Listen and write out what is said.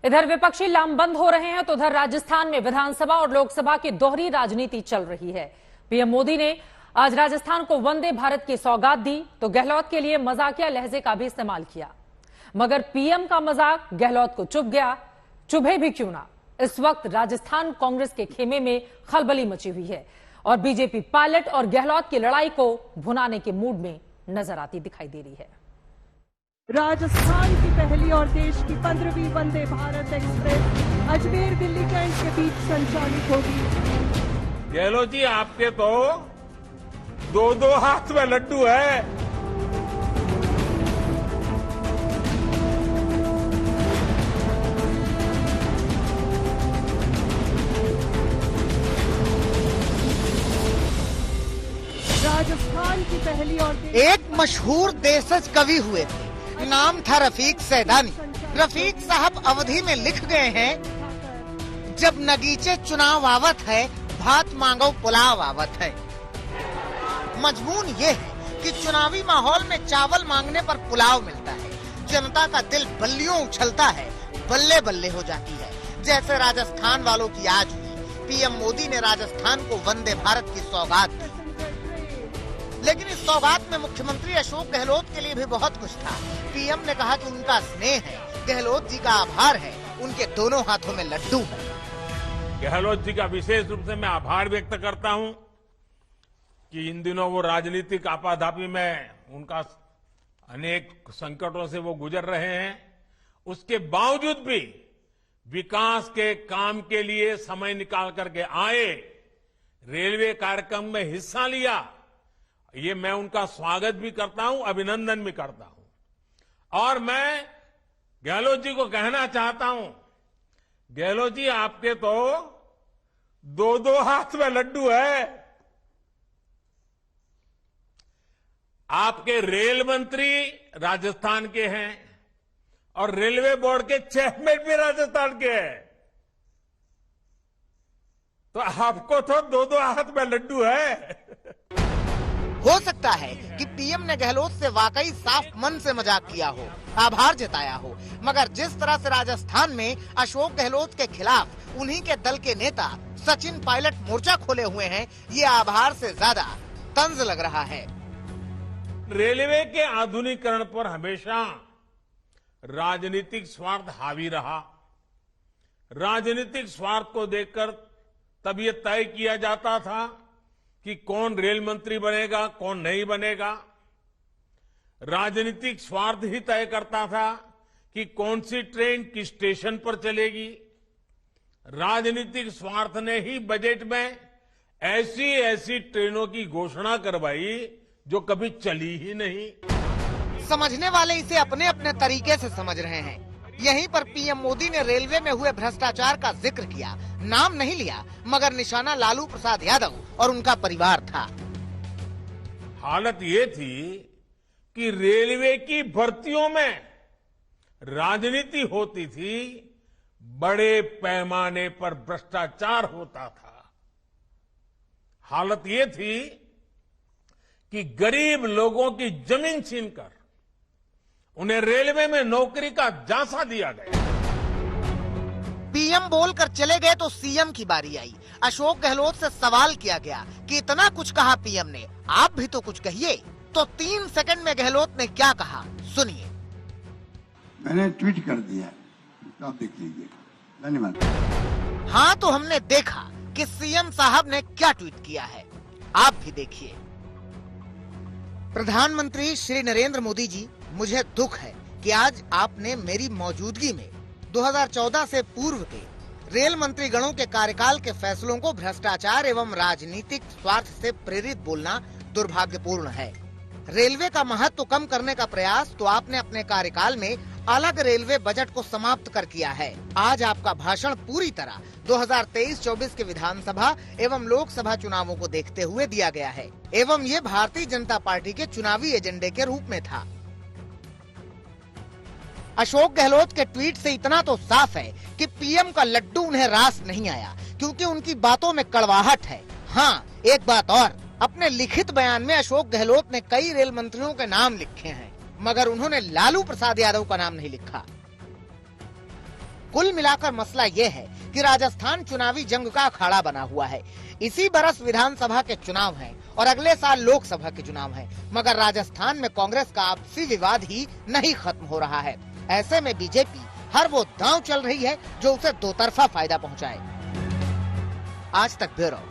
इधर विपक्षी लामबंद हो रहे हैं तो उधर राजस्थान में विधानसभा और लोकसभा की दोहरी राजनीति चल रही है। पीएम मोदी ने आज राजस्थान को वंदे भारत की सौगात दी तो गहलोत के लिए मजाकिया लहजे का भी इस्तेमाल किया, मगर पीएम का मजाक गहलोत को चुभ गया। चुभे भी क्यों ना, इस वक्त राजस्थान कांग्रेस के खेमे में खलबली मची हुई है और बीजेपी पायलट और गहलोत की लड़ाई को भुनाने के मूड में नजर आती दिखाई दे रही है। राजस्थान की पहली और देश की 15वीं वंदे भारत एक्सप्रेस अजमेर दिल्ली कैंट के बीच संचालित होगी। गहलोत जी, आपके तो दो हाथ में लड्डू है। राजस्थान की पहली और एक मशहूर देशज कवि हुए थे, नाम था रफीक सैदानी। रफीक साहब अवधि में लिख गए हैं, जब नगीचे चुनाव आवत है, भात मांगो पुलाव आवत है। मजमून ये है कि चुनावी माहौल में चावल मांगने पर पुलाव मिलता है, जनता का दिल बल्लियों उछलता है, बल्ले बल्ले हो जाती है, जैसे राजस्थान वालों की आज हुई। पीएम मोदी ने राजस्थान को वंदे भारत की सौगात दी, लेकिन इस सौगात में मुख्यमंत्री अशोक गहलोत के लिए भी बहुत कुछ था। पीएम ने कहा कि उनका स्नेह है, गहलोत जी का आभार है, उनके दोनों हाथों में लड्डू है। गहलोत जी का विशेष रूप से मैं आभार व्यक्त करता हूं कि इन दिनों वो राजनीतिक आपाधापी में उनका अनेक संकटों से वो गुजर रहे हैं, उसके बावजूद भी विकास के काम के लिए समय निकाल करके आए, रेलवे कार्यक्रम में हिस्सा लिया। ये मैं उनका स्वागत भी करता हूं, अभिनंदन भी करता हूं। और मैं गहलोत जी को कहना चाहता हूं, गहलोत जी, आपके तो दो हाथ में लड्डू है। आपके रेल मंत्री राजस्थान के हैं और रेलवे बोर्ड के चेयरमैन भी राजस्थान के हैं, तो आपको तो दो हाथ में लड्डू है। हो सकता है कि पीएम ने गहलोत से वाकई साफ मन से मजाक किया हो, आभार जताया हो, मगर जिस तरह से राजस्थान में अशोक गहलोत के खिलाफ उन्हीं के दल के नेता सचिन पायलट मोर्चा खोले हुए हैं, ये आभार से ज्यादा तंज लग रहा है। रेलवे के आधुनिकीकरण पर हमेशा राजनीतिक स्वार्थ हावी रहा। राजनीतिक स्वार्थ को देखकर तब ये तय किया जाता था कि कौन रेल मंत्री बनेगा, कौन नहीं बनेगा। राजनीतिक स्वार्थ ही तय करता था कि कौन सी ट्रेन किस स्टेशन पर चलेगी। राजनीतिक स्वार्थ ने ही बजट में ऐसी ट्रेनों की घोषणा करवाई जो कभी चली ही नहीं। समझने वाले इसे अपने अपने तरीके से समझ रहे हैं। यहीं पर पीएम मोदी ने रेलवे में हुए भ्रष्टाचार का जिक्र किया, नाम नहीं लिया, मगर निशाना लालू प्रसाद यादव और उनका परिवार था। हालत ये थी कि रेलवे की भर्तियों में राजनीति होती थी, बड़े पैमाने पर भ्रष्टाचार होता था। हालत ये थी कि गरीब लोगों की जमीन छीनकर उन्हें रेलवे में नौकरी का झांसा दिया गया। पीएम बोलकर चले गए तो सीएम की बारी आई। अशोक गहलोत से सवाल किया गया कि इतना कुछ कहा पीएम ने, आप भी तो कुछ कहिए। तो 3 सेकंड में गहलोत ने क्या कहा, सुनिए। मैंने ट्वीट कर दिया, आप देख लीजिए। धन्यवाद। हाँ, तो हमने देखा कि सीएम साहब ने क्या ट्वीट किया है, आप भी देखिए। प्रधानमंत्री श्री नरेंद्र मोदी जी, मुझे दुख है कि आज आपने मेरी मौजूदगी में 2014 से पूर्व के रेल मंत्री गणों के कार्यकाल के फैसलों को भ्रष्टाचार एवं राजनीतिक स्वार्थ से प्रेरित बोलना दुर्भाग्यपूर्ण है। रेलवे का महत्व कम करने का प्रयास तो आपने अपने कार्यकाल में अलग रेलवे बजट को समाप्त कर किया है। आज आपका भाषण पूरी तरह 2023-24 के विधानसभा एवं लोकसभा चुनावों को देखते हुए दिया गया है एवं ये भारतीय जनता पार्टी के चुनावी एजेंडे के रूप में था। अशोक गहलोत के ट्वीट से इतना तो साफ है कि पीएम का लड्डू उन्हें रास नहीं आया, क्योंकि उनकी बातों में कड़वाहट है। हाँ, एक बात और, अपने लिखित बयान में अशोक गहलोत ने कई रेल मंत्रियों के नाम लिखे हैं, मगर उन्होंने लालू प्रसाद यादव का नाम नहीं लिखा। कुल मिलाकर मसला ये है कि राजस्थान चुनावी जंग का अखाड़ा बना हुआ है। इसी बरस विधानसभा के चुनाव हैं और अगले साल लोकसभा के चुनाव हैं, मगर राजस्थान में कांग्रेस का आपसी विवाद ही नहीं खत्म हो रहा है। ऐसे में बीजेपी हर वो दांव चल रही है जो उसे दो तरफा फायदा पहुंचाए। आज तक ब्यूरो।